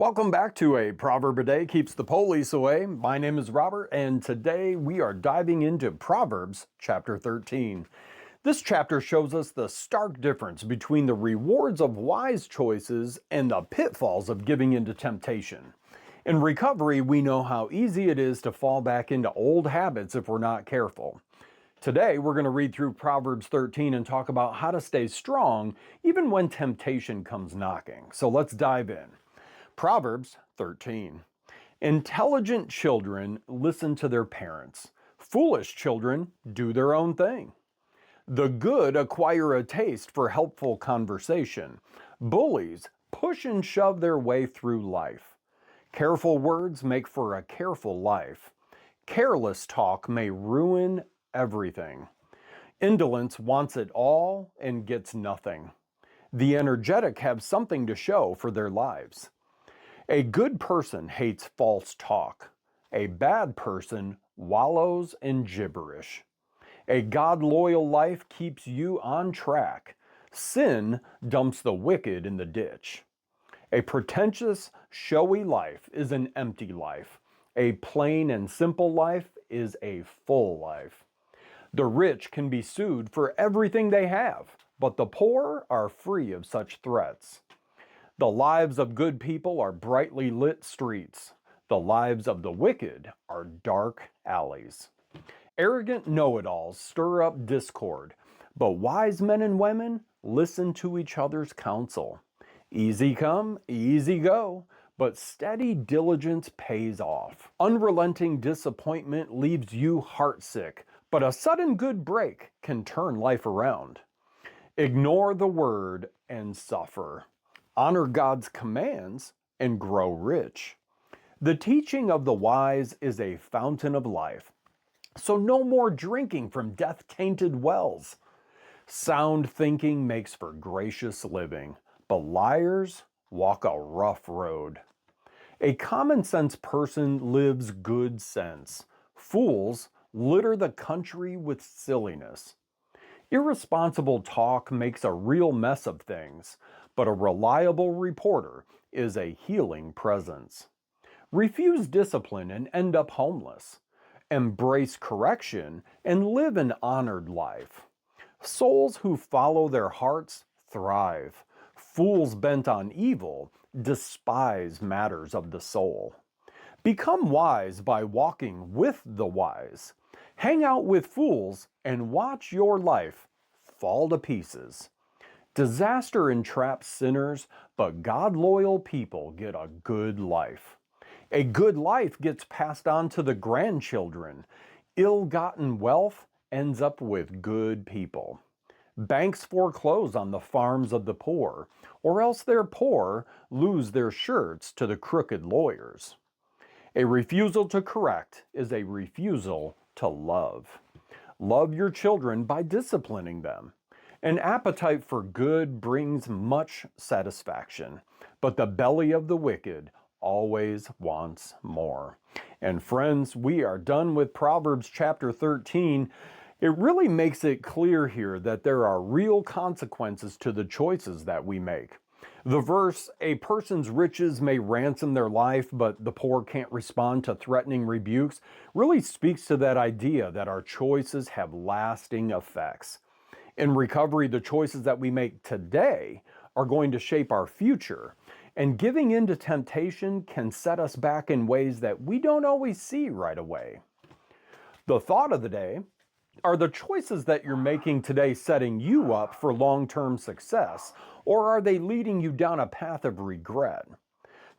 Welcome back to A Proverb a Day Keeps the Police Away. My name is Robert, and today we are diving into Proverbs chapter 13. This chapter shows us the stark difference between the rewards of wise choices and the pitfalls of giving into temptation. In recovery, we know how easy it is to fall back into old habits if we're not careful. Today, we're going to read through Proverbs 13 and talk about how to stay strong even when temptation comes knocking. So let's dive in. Proverbs 13. Intelligent children listen to their parents. Foolish children do their own thing. The good acquire a taste for helpful conversation. Bullies push and shove their way through life. Careful words make for a careful life. Careless talk may ruin everything. Indolence wants it all and gets nothing. The energetic have something to show for their lives. A good person hates false talk. A bad person wallows in gibberish. A God-loyal life keeps you on track. Sin dumps the wicked in the ditch. A pretentious, showy life is an empty life. A plain and simple life is a full life. The rich can be sued for everything they have, but the poor are free of such threats. The lives of good people are brightly lit streets. The lives of the wicked are dark alleys. Arrogant know-it-alls stir up discord, but wise men and women listen to each other's counsel. Easy come, easy go, but steady diligence pays off. Unrelenting disappointment leaves you heartsick, but a sudden good break can turn life around. Ignore the word and suffer. Honor God's commands and grow rich. The teaching of the wise is a fountain of life, so no more drinking from death-tainted wells. Sound thinking makes for gracious living, but liars walk a rough road. A common-sense person lives good sense. Fools litter the country with silliness. Irresponsible talk makes a real mess of things, but a reliable reporter is a healing presence. Refuse discipline and end up homeless. Embrace correction and live an honored life. Souls who follow their hearts thrive. Fools bent on evil despise matters of the soul. Become wise by walking with the wise. Hang out with fools and watch your life fall to pieces. Disaster entraps sinners, but God-loyal people get a good life. A good life gets passed on to the grandchildren. Ill-gotten wealth ends up with good people. Banks foreclose on the farms of the poor, or else their poor lose their shirts to the crooked lawyers. A refusal to correct is a refusal to love. Love your children by disciplining them. An appetite for good brings much satisfaction, but the belly of the wicked always wants more. And friends, we are done with Proverbs chapter 13. It really makes it clear here that there are real consequences to the choices that we make. The verse, "A person's riches may ransom their life, but the poor can't respond to threatening rebukes," really speaks to that idea that our choices have lasting effects. In recovery, the choices that we make today are going to shape our future, and giving in to temptation can set us back in ways that we don't always see right away. The thought of the day: are the choices that you're making today setting you up for long-term success, or are they leading you down a path of regret?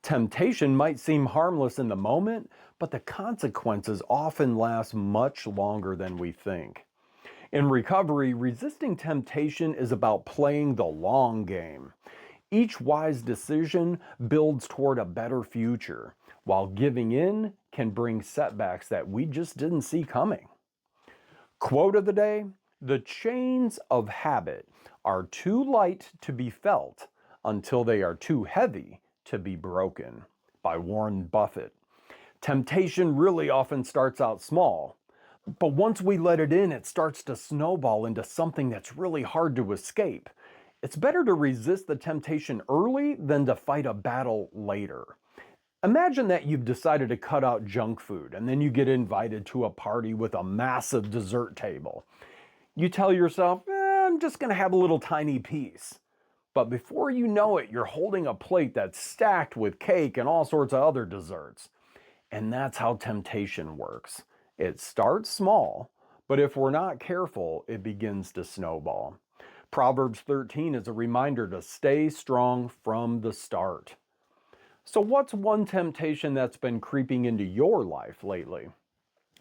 Temptation might seem harmless in the moment, but the consequences often last much longer than we think. In recovery, resisting temptation is about playing the long game. Each wise decision builds toward a better future, while giving in can bring setbacks that we just didn't see coming. Quote of the day: "The chains of habit are too light to be felt until they are too heavy to be broken," by Warren Buffett. Temptation really often starts out small, but once we let it in, it starts to snowball into something that's really hard to escape. It's better to resist the temptation early than to fight a battle later. Imagine that you've decided to cut out junk food and then you get invited to a party with a massive dessert table. You tell yourself, I'm just going to have a little tiny piece. But before you know it, you're holding a plate that's stacked with cake and all sorts of other desserts. And that's how temptation works. It starts small, but if we're not careful, it begins to snowball. Proverbs 13 is a reminder to stay strong from the start. So, what's one temptation that's been creeping into your life lately?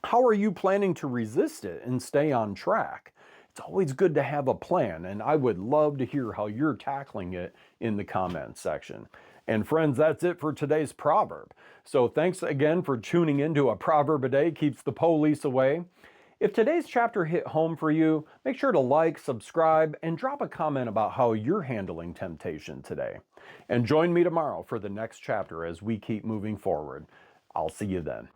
How are you planning to resist it and stay on track? It's always good to have a plan, and I would love to hear how you're tackling it in the comments section. And friends, that's it for today's proverb. So thanks again for tuning in to A Proverb a Day Keeps the Police Away. If today's chapter hit home for you, make sure to like, subscribe, and drop a comment about how you're handling temptation today. And join me tomorrow for the next chapter as we keep moving forward. I'll see you then.